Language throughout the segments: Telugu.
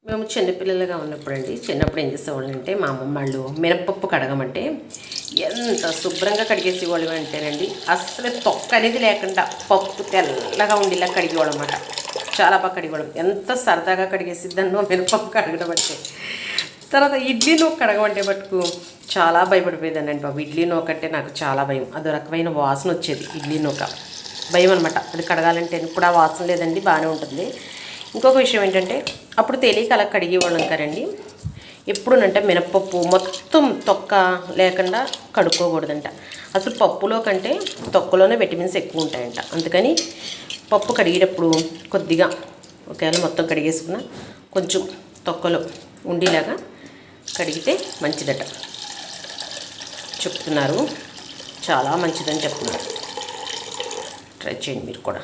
మేము చిన్నపిల్లలుగా ఉన్నప్పుడండి చిన్నప్పుడు ఏం చేసేవాళ్ళంటే మా అమ్మమ్మ వాళ్ళు మినపప్పు కడగమంటే ఎంత శుభ్రంగా కడిగేసేవాళ్ళు అంటేనండి అస్సలు తొక్క అనేది లేకుండా పప్పు తెల్లగా ఉండేలా కడిగేవాళ్ళు అనమాట. చాలా బాగా కడిగేవాళ్ళం. ఎంత సరదాగా కడిగేసిద్దన్నో మినపప్పు కడగడం అంటే. తర్వాత ఇడ్లీ నూక కడగమంటే మటుకు చాలా భయపడిపోయేదానండి బాబు. ఇడ్లీ నూక అంటే నాకు చాలా భయం. అదో రకమైన వాసన వచ్చేది ఇడ్లీ నూక. భయం అనమాట అది కడగాలంటే. ఇప్పుడు ఆ వాసన లేదండి, బాగానే ఉంటుంది. ఇంకొక విషయం ఏంటంటే అప్పుడు తెలియక అలా కడిగేవాళ్ళం కదండి. ఎప్పుడునంటే మినపప్పు మొత్తం తొక్క లేకుండా కడుక్కోకూడదంట. అసలు పప్పులో కంటే తొక్కలోనే విటమిన్స్ ఎక్కువ ఉంటాయంట. అందుకని పప్పు కడిగేటప్పుడు కొద్దిగా ఒకవేళ మొత్తం కడిగేసుకున్న కొంచెం తొక్కలో ఉండేలాగా కడిగితే మంచిదట చెప్తున్నారు. చాలా మంచిదని చెప్తున్నారు. ట్రై చేయండి మీరు కూడా.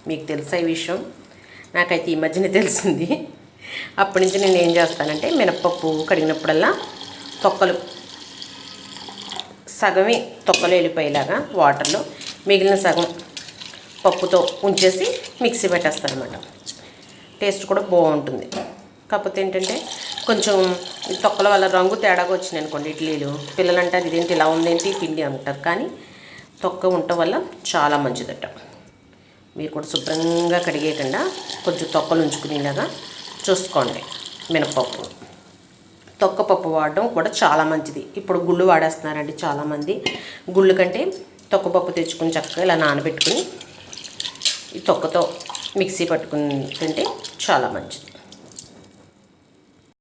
మీకు తెలుసా ఈ విషయం? నాకైతే ఈ మధ్యనే తెలిసింది. అప్పటి నుంచి నేను ఏం చేస్తానంటే మినపప్పు కడిగినప్పుడల్లా తొక్కలు సగమే తొక్కలు వెళ్ళిపోయేలాగా వాటర్లో మిగిలిన సగం పప్పుతో ఉంచేసి మిక్సీ పెట్టేస్తాను అనమాట. టేస్ట్ కూడా బాగుంటుంది. కాకపోతే ఏంటంటే కొంచెం తొక్కల వల్ల రంగు తేడాగా వచ్చినాయి అనుకోండి ఇడ్లీలు, పిల్లలు అంటారు ఇదేంటి ఇలా ఉందేంటి పిండి అంటారు. కానీ తొక్క ఉండటం వల్ల చాలా మంచిదట. మీరు కూడా శుభ్రంగా కడిగేయకుండా కొంచెం తొక్కలు ఉంచుకునేలాగా చూసుకోండి. మినపప్పు తొక్కపప్పు వాడడం కూడా చాలా మంచిది. ఇప్పుడు గుళ్ళు వాడేస్తున్నారండి చాలామంది. గుళ్ళు కంటే తొక్కపప్పు తెచ్చుకుని చక్కగా ఇలా నానబెట్టుకుని ఈ తొక్కతో మిక్సీ పట్టుకుని తింటే చాలా మంచిది.